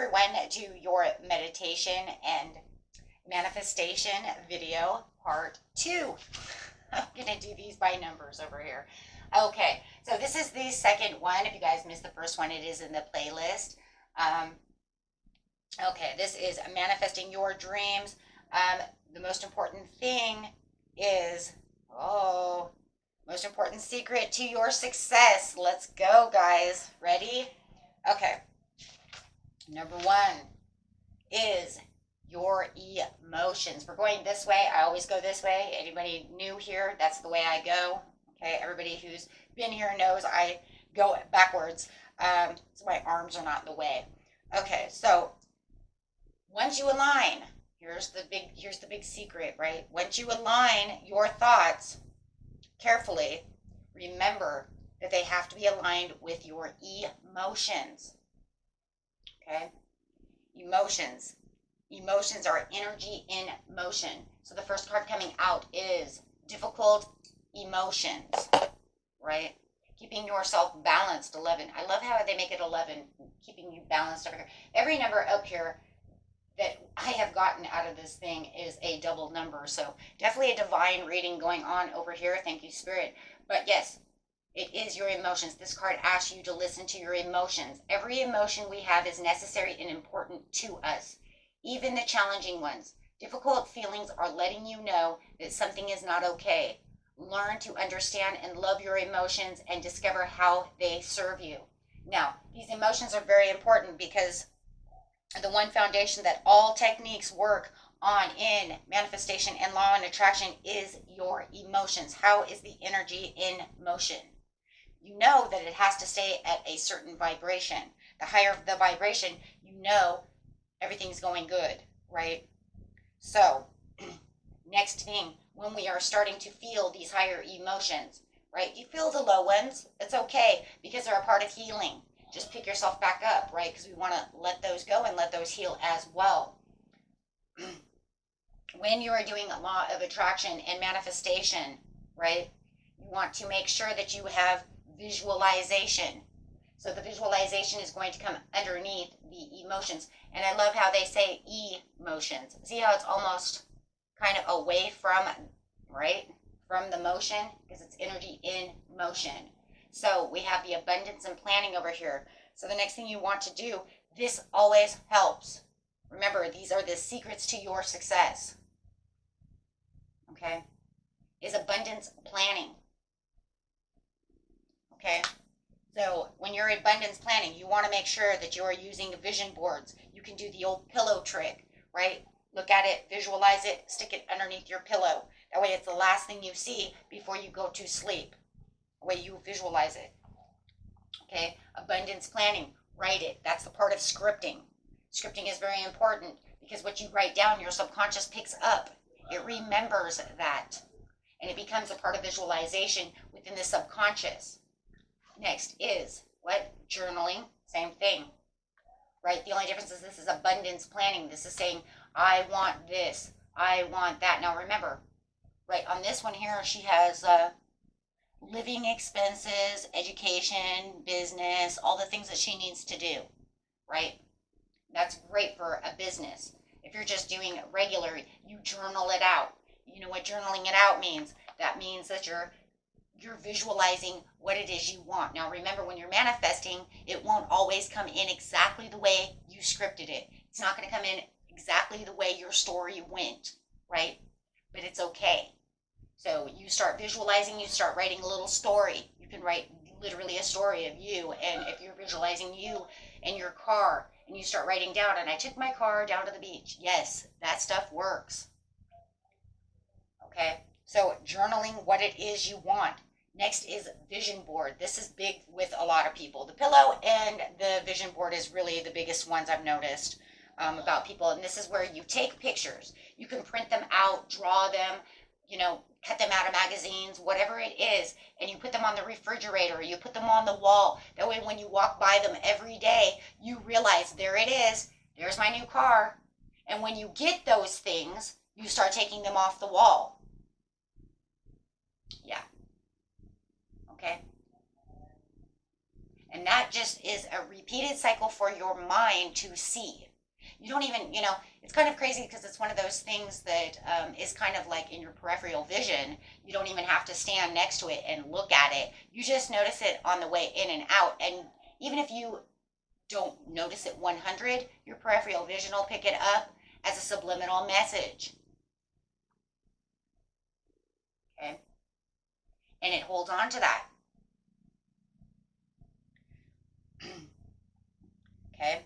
everyone to your meditation and manifestation video part 2. I'm going to do these by numbers over here. Okay, so this is the second one. If you guys missed the first one, it is in the playlist. Okay, this is manifesting your dreams. The most important thing is, most important secret to your success. Let's go, guys. Ready? Okay. Number 1 is your emotions. We're going this way. I always go this way. Anybody new here, that's the way I go. Okay, everybody who's been here knows I go backwards. So my arms are not in the way. Okay, so once you align, here's the big secret, right? Once you align your thoughts carefully, remember that they have to be aligned with your emotions. Okay? Emotions. Emotions are energy in motion. So the first card coming out is difficult emotions, right? Keeping yourself balanced, 11. I love how they make it 11, keeping you balanced over here. Every number up here that I have gotten out of this thing is a double number. So definitely a divine reading going on over here. Thank you, Spirit. But yes, it is your emotions. This card asks you to listen to your emotions. Every emotion we have is necessary and important to us, even the challenging ones. Difficult feelings are letting you know that something is not okay. Learn to understand and love your emotions and discover how they serve you. Now, these emotions are very important because the one foundation that all techniques work on in manifestation and law and attraction is your emotions. How is the energy in motion? You know that it has to stay at a certain vibration. The higher the vibration, you know everything's going good, right? So, next thing, when we are starting to feel these higher emotions, right? You feel the low ones, it's okay because they're a part of healing. Just pick yourself back up, right? Because we want to let those go and let those heal as well. When you are doing a law of attraction and manifestation, right? You want to make sure that you have visualization. So the visualization is going to come underneath the emotions. And I love how they say emotions. See how it's almost kind of away from, right? From the motion, because it's energy in motion. So we have the abundance and planning over here. So the next thing you want to do, this always helps. Remember, these are the secrets to your success. Okay? Is abundance planning. Okay? So when you're abundance planning, you want to make sure that you are using vision boards. You can do the old pillow trick, right? Look at it, visualize it, stick it underneath your pillow. That way it's the last thing you see before you go to sleep. The way you visualize it. Okay? Abundance planning. Write it. That's the part of scripting. Scripting is very important because what you write down, your subconscious picks up. It remembers that. And it becomes a part of visualization within the subconscious. Next is what? Journaling. Same thing. Right? The only difference is this is abundance planning. This is saying, I want this. I want that. Now remember, right on this one here, she has living expenses, education, business, all the things that she needs to do, right? That's great for a business. If you're just doing it regular, you journal it out. You know what journaling it out means? That means that you're visualizing what it is you want. Now remember, when you're manifesting, it won't always come in exactly the way you scripted it. It's not going to come in exactly the way your story went, right? But it's okay. So you start visualizing, you start writing a little story. You can write literally a story of you, and if you're visualizing you and your car, and you start writing down, and I took my car down to the beach. Yes, that stuff works. Okay, so journaling what it is you want. Next is vision board. This is big with a lot of people. The pillow and the vision board is really the biggest ones I've noticed about people, and this is where you take pictures. You can print them out, draw them, cut them out of magazines, whatever it is, and you put them on the refrigerator, you put them on the wall. That way when you walk by them every day, you realize, there it is, there's my new car. And when you get those things, you start taking them off the wall. Yeah. Okay. And that just is a repeated cycle for your mind to see. You don't even, it's kind of crazy because it's one of those things that is kind of like in your peripheral vision. You don't even have to stand next to it and look at it. You just notice it on the way in and out. And even if you don't notice it 100, your peripheral vision will pick it up as a subliminal message. Okay? And it holds on to that. Okay?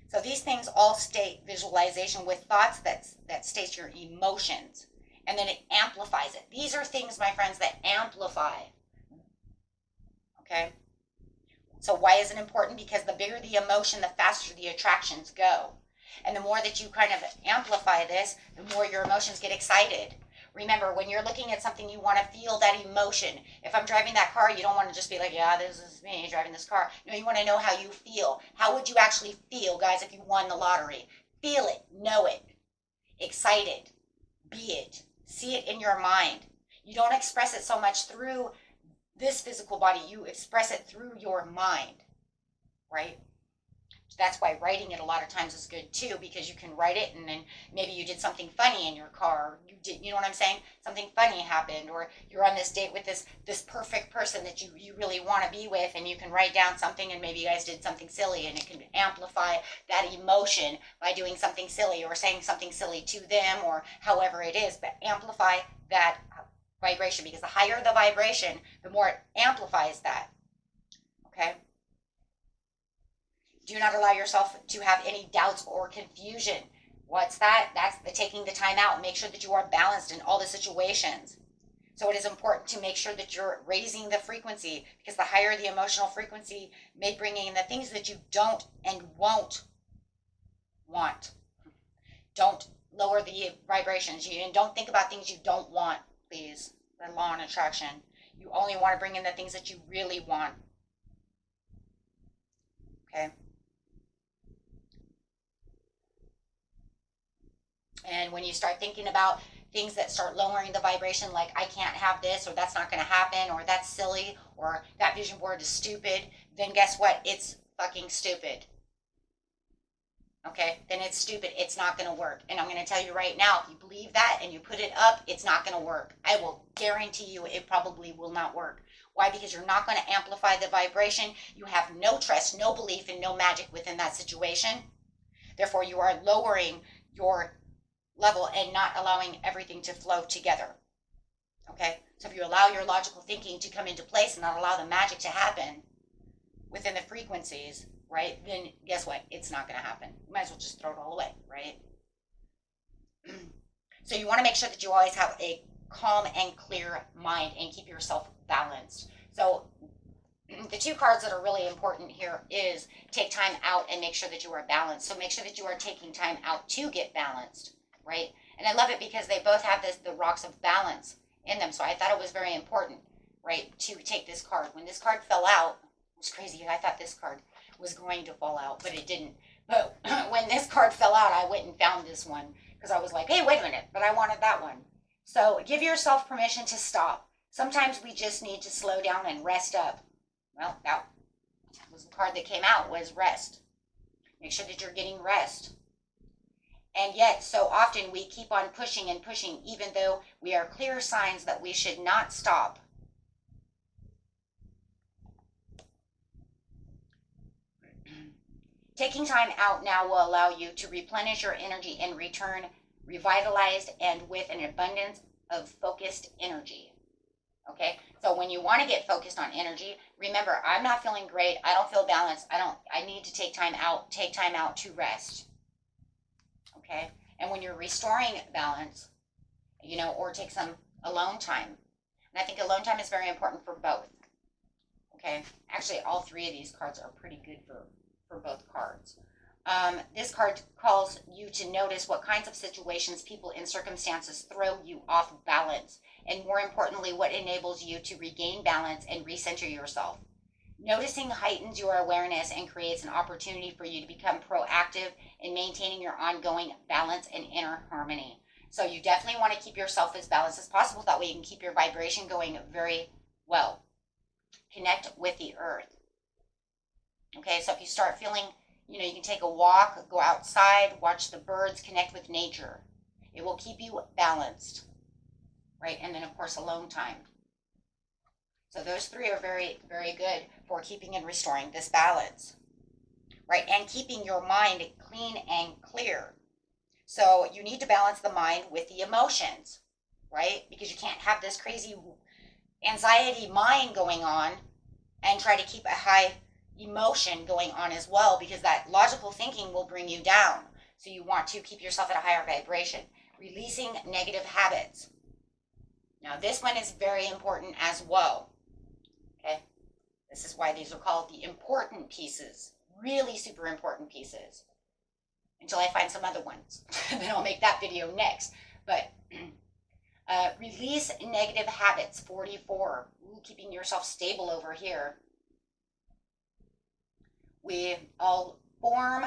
So these things all state visualization with thoughts that states your emotions. And then it amplifies it. These are things, my friends, that amplify. Okay? So why is it important? Because the bigger the emotion, the faster the attractions go. And the more that you kind of amplify this, the more your emotions get excited. Remember, when you're looking at something, you want to feel that emotion. If I'm driving that car, you don't want to just be like, yeah, this is me driving this car. No, you want to know how you feel. How would you actually feel, guys, if you won the lottery? Feel it. Know it. Excited. Be it. See it in your mind. You don't express it so much through this physical body. You express it through your mind, right? That's why writing it a lot of times is good too, because you can write it and then maybe you did something funny in your car. You know what I'm saying? Something funny happened, or you're on this date with this perfect person that you really want to be with, and you can write down something, and maybe you guys did something silly, and it can amplify that emotion by doing something silly or saying something silly to them, or however it is, but amplify that vibration, because the higher the vibration, the more it amplifies that. Okay? Do not allow yourself to have any doubts or confusion. What's that? That's the taking the time out. Make sure that you are balanced in all the situations. So it is important to make sure that you're raising the frequency, because the higher the emotional frequency may bring in the things that you don't and won't want. Don't lower the vibrations. You don't think about things you don't want, please. The law of attraction. You only want to bring in the things that you really want. Okay? And when you start thinking about things that start lowering the vibration, like I can't have this, or that's not going to happen, or that's silly, or that vision board is stupid, then guess what? It's fucking stupid. Okay? Then it's stupid. It's not going to work. And I'm going to tell you right now, if you believe that and you put it up, it's not going to work. I will guarantee you it probably will not work. Why? Because you're not going to amplify the vibration. You have no trust, no belief, and no magic within that situation. Therefore, you are lowering your level and not allowing everything to flow together. Okay? So if you allow your logical thinking to come into place and not allow the magic to happen within the frequencies, right, then guess what? It's not going to happen. You might as well just throw it all away, right? So you want to make sure that you always have a calm and clear mind and keep yourself balanced. So the two cards that are really important here is take time out and make sure that you are balanced. So make sure that you are taking time out to get balanced. Right? And I love it because they both have the rocks of balance in them. So I thought it was very important, right, to take this card. When this card fell out, it was crazy. I thought this card was going to fall out, but it didn't. But when this card fell out, I went and found this one because I was like, hey, wait a minute, but I wanted that one. So give yourself permission to stop. Sometimes we just need to slow down and rest up. Well, that was the card that came out, was rest. Make sure that you're getting rest. And yet, so often we keep on pushing and pushing, even though we are clear signs that we should not stop. Taking time out now will allow you to replenish your energy and return revitalized and with an abundance of focused energy. Okay? So when you want to get focused on energy, remember, I'm not feeling great. I don't feel balanced. I need to take time out to rest. Okay? And when you're restoring balance, or take some alone time. And I think alone time is very important for both. Okay? Actually, all three of these cards are pretty good for both cards. This card calls you to notice what kinds of situations, people, and circumstances throw you off balance. And more importantly, what enables you to regain balance and recenter yourself. Noticing heightens your awareness and creates an opportunity for you to become proactive in maintaining your ongoing balance and inner harmony. So you definitely want to keep yourself as balanced as possible. That way you can keep your vibration going very well. Connect with the earth. Okay, so if you start feeling, you know, you can take a walk, go outside, watch the birds, connect with nature. It will keep you balanced, right? And then, of course, alone time. So those three are very, very good for keeping and restoring this balance, right? And keeping your mind clean and clear. So you need to balance the mind with the emotions, right? Because you can't have this crazy anxiety mind going on and try to keep a high emotion going on as well, because that logical thinking will bring you down. So you want to keep yourself at a higher vibration. Releasing negative habits. Now this one is very important as well. Okay, this is why these are called the important pieces. Really super important pieces. Until I find some other ones. Then I'll make that video next. But release negative habits, 44. Ooh, keeping yourself stable over here. We all form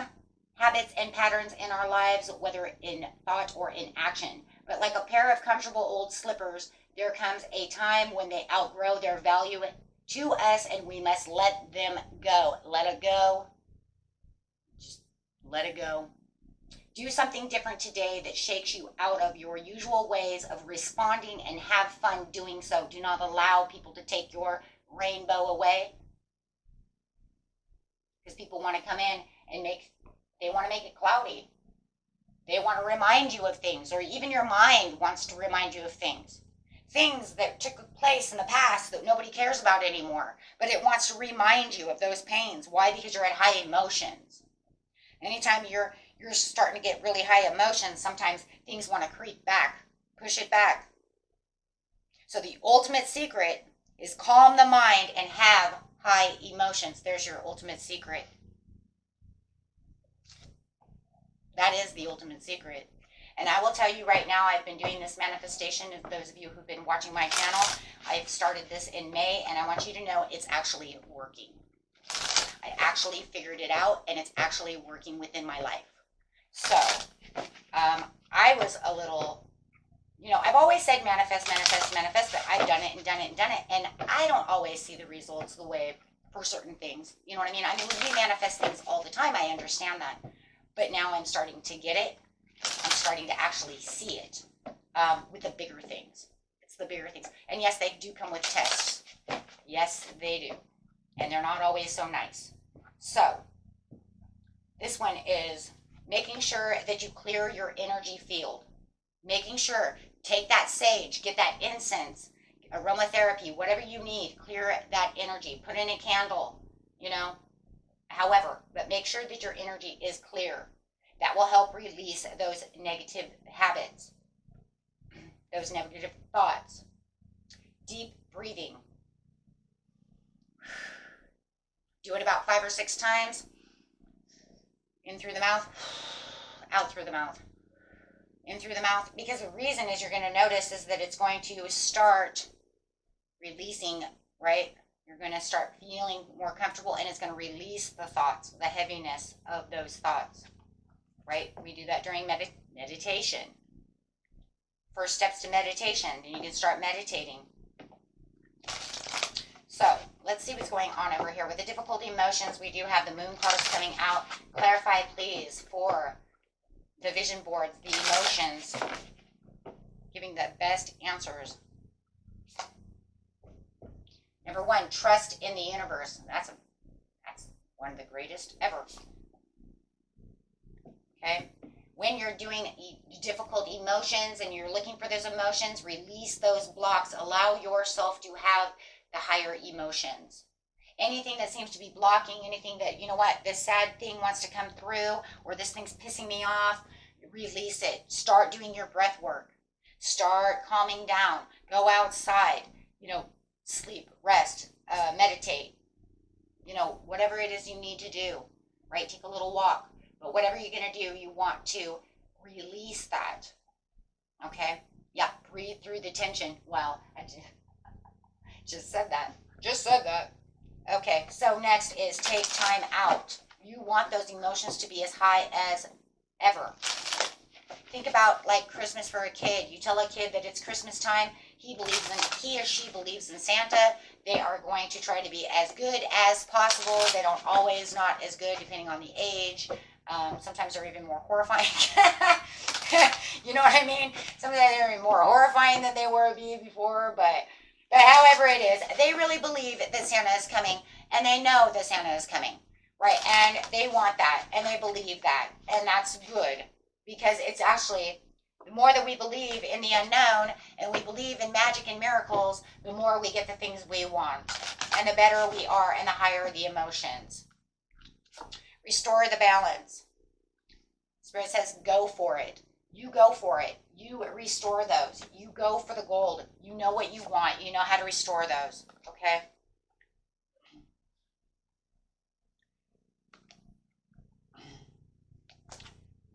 habits and patterns in our lives, whether in thought or in action. But like a pair of comfortable old slippers, there comes a time when they outgrow their value to us, and we must let them go. Let it go. Just let it go. Do something different today that shakes you out of your usual ways of responding, and have fun doing so. Do not allow people to take your rainbow away. Because people want to come in and they want to make it cloudy. They want to remind you of things, or even your mind wants to remind you of things. Things that took place in the past that nobody cares about anymore, but it wants to remind you of those pains. Why? Because you're at high emotions. Anytime you're starting to get really high emotions, sometimes things want to creep back, push it back. So the ultimate secret is calm the mind and have high emotions. There's your ultimate secret. That is the ultimate secret. And I will tell you right now, I've been doing this manifestation. Those of you who've been watching my channel, I've started this in May, and I want you to know it's actually working. I actually figured it out, and it's actually working within my life. So, I was a little, you know, I've always said manifest, manifest, manifest, but I've done it and done it and done it, and I don't always see the results the way for certain things. You know what I mean? I mean, we manifest things all the time. I understand that. But now I'm starting to get it. I'm starting to actually see it with the bigger things. It's the bigger things. And yes, they do come with tests. Yes, they do. And they're not always so nice. So, this one is making sure that you clear your energy field. Making sure, take that sage, get that incense, aromatherapy, whatever you need, clear that energy. Put in a candle, you know, however, but make sure that your energy is clear. That will help release those negative habits, those negative thoughts. Deep breathing. Do it about 5 or 6 times. In through the mouth, out through the mouth. In through the mouth, because the reason is you're going to notice is that it's going to start releasing, right? You're going to start feeling more comfortable, and it's going to release the thoughts, the heaviness of those thoughts, right? We do that during meditation. First steps to meditation, and you can start meditating. So let's see what's going on over here. With the difficult emotions, we do have the moon cards coming out. Clarify, please, for the vision board, the emotions, giving the best answers. Number 1, trust in the universe. That's one of the greatest ever. Okay? When you're doing difficult emotions and you're looking for those emotions, release those blocks. Allow yourself to have the higher emotions. Anything that seems to be blocking, anything that, you know what, this sad thing wants to come through, or this thing's pissing me off, release it. Start doing your breath work. Start calming down. Go outside. You know, sleep, rest, meditate. You know, whatever it is you need to do, right? Take a little walk. But whatever you're going to do, you want to release that. Okay? Yeah, breathe through the tension. Wow, I just said that. Just said that. Okay, so next is take time out. You want those emotions to be as high as ever. Think about like Christmas for a kid. You tell a kid that it's Christmas time. He or she believes in Santa. They are going to try to be as good as possible. They don't always not as good depending on the age. Sometimes they're even more horrifying. You know what I mean? Sometimes they're even more horrifying than they were before. But however it is, they really believe that Santa is coming, and they know that Santa is coming, right? And they want that, and they believe that, and that's good, because it's actually, the more that we believe in the unknown and we believe in magic and miracles, the more we get the things we want, and the better we are, and the higher the emotions. Restore the balance. Spirit says, go for it. You go for it. You restore those. You go for the gold. You know what you want. You know how to restore those. Okay?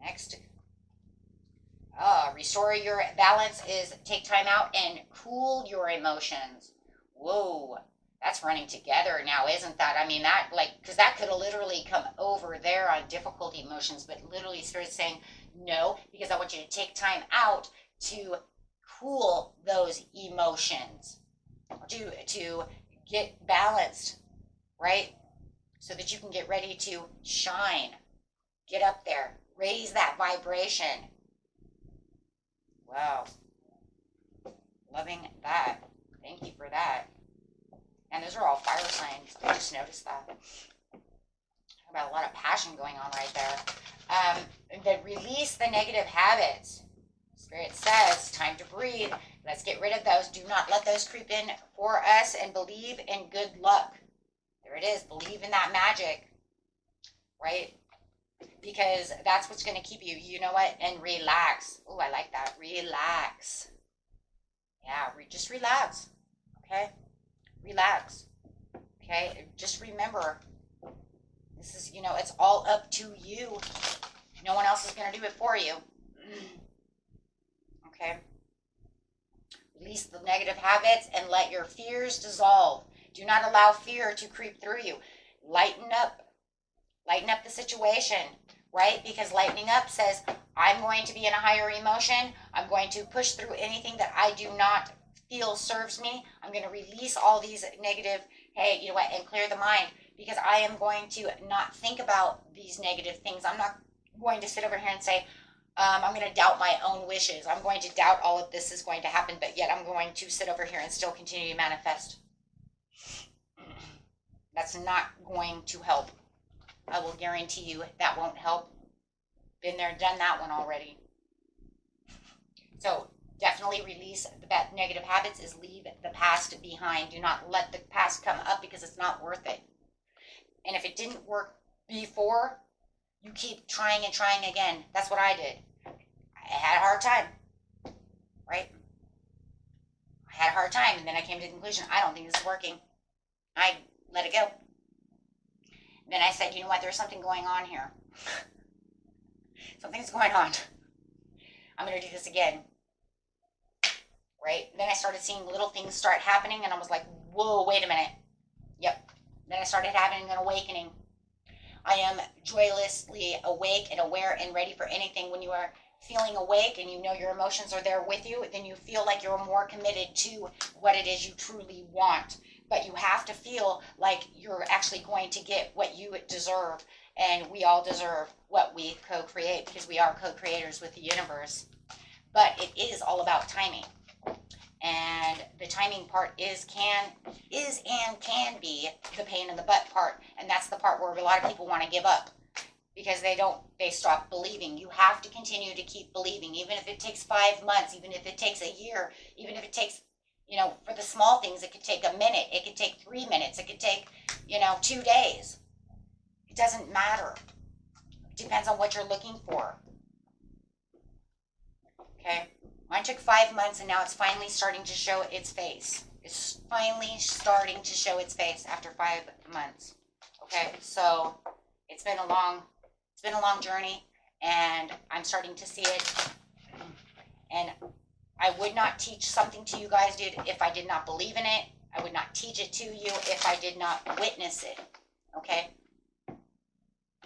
Next. Restore your balance is take time out and cool your emotions. Whoa. That's running together now, isn't that? I mean, that, like, because that could have literally come over there on difficulty emotions, but literally Spirit's saying, no, because I want you to take time out to cool those emotions, to get balanced, right? So that you can get ready to shine, get up there, raise that vibration. Wow. Loving that. Thank you for that. And those are all fire signs. I just noticed that. About a lot of passion going on right there. Then release the negative habits. Spirit says, time to breathe. Let's get rid of those. Do not let those creep in for us, and believe in good luck. There it is. Believe in that magic, right? Because that's what's going to keep you. You know what? And relax. Oh, I like that. Relax. Yeah, just relax. Okay? Relax. Okay? Just remember, this is, it's all up to you. No one else is going to do it for you. Okay? Release the negative habits and let your fears dissolve. Do not allow fear to creep through you. Lighten up. Lighten up the situation, right? Because lightening up says, I'm going to be in a higher emotion. I'm going to push through anything that I do not feel serves me. I'm going to release all these negative, hey, you know what, and clear the mind, because I am going to not think about these negative things. I'm not going to sit over here and say, I'm going to doubt my own wishes. I'm going to doubt all of this is going to happen, but yet I'm going to sit over here and still continue to manifest. That's not going to help. I will guarantee you that won't help. Been there, done that one already. So definitely release the bad negative habits is leave the past behind. Do not let the past come up, because it's not worth it. And if it didn't work before, you keep trying and trying again. That's what I did. I had a hard time, right? I had a hard time, and then I came to the conclusion, I don't think this is working. I let it go. And then I said, you know what, there's something going on here. Something's going on. I'm going to do this again. Right? Then I started seeing little things start happening, and I was like, whoa, wait a minute. Yep. Then I started having an awakening. I am joyously awake and aware and ready for anything. When you are feeling awake and you know your emotions are there with you, then you feel like you're more committed to what it is you truly want. But you have to feel like you're actually going to get what you deserve. And we all deserve what we co-create, because we are co-creators with the universe. But it is all about timing. And the timing part is and can be the pain in the butt part. And that's the part where a lot of people want to give up, because they stop believing. You have to continue to keep believing, even if it takes 5 months, even if it takes a year, even if it takes, for the small things, it could take a minute, it could take 3 minutes, it could take, 2 days. It doesn't matter. It depends on what you're looking for. Okay? Mine took 5 months, and now it's finally starting to show its face. It's finally starting to show its face after 5 months. Okay? So it's been a long journey, and I'm starting to see it. And I would not teach something to you guys, dude, if I did not believe in it. I would not teach it to you if I did not witness it. Okay?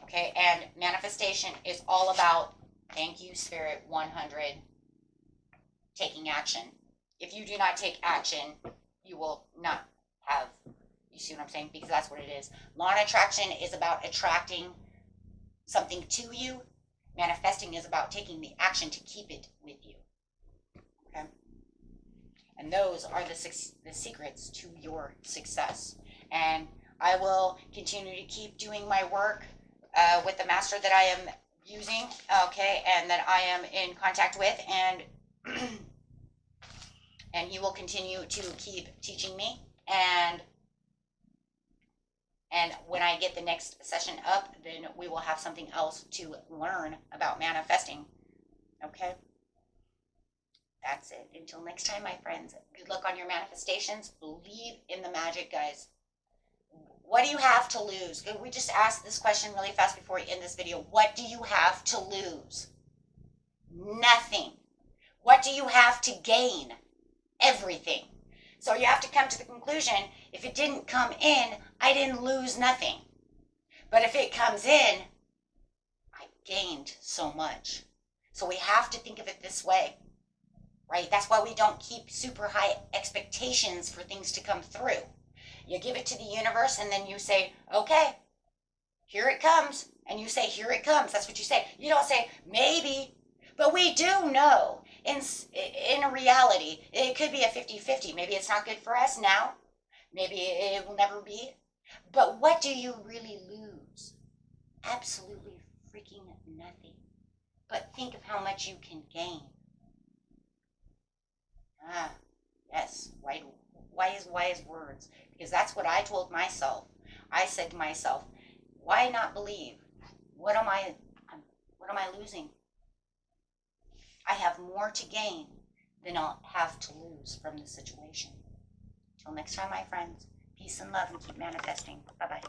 Okay, and manifestation is all about, thank you, Spirit 100, taking action. If you do not take action, you will not have. You see what I'm saying? Because that's what it is. Law of attraction is about attracting something to you. Manifesting is about taking the action to keep it with you. Okay? And those are the secrets to your success. And I will continue to keep doing my work with the master that I am using, okay, and that I am in contact with, and and he will continue to keep teaching me, and when I get the next session up, then we will have something else to learn about manifesting. Okay? That's it. Until next time, my friends, good luck on your manifestations. Believe in the magic, guys. What do you have to lose? We just asked this question really fast before we end this video. What do you have to lose? Nothing. What do you have to gain? Everything. So you have to come to the conclusion, if it didn't come in, I didn't lose nothing. But if it comes in, I gained so much. So we have to think of it this way, right? That's why we don't keep super high expectations for things to come through. You give it to the universe and then you say, okay, here it comes. And you say, here it comes. That's what you say. You don't say, maybe. But we do know, in a reality, it could be a 50-50. Maybe it's not good for us now. Maybe it will never be. But what do you really lose? Absolutely freaking nothing. But think of how much you can gain. Ah, yes, wise words. Because that's what I told myself. I said to myself, why not believe? What am I losing? I have more to gain than I'll have to lose from the situation. Till next time, my friends, peace and love, and keep manifesting. Bye-bye.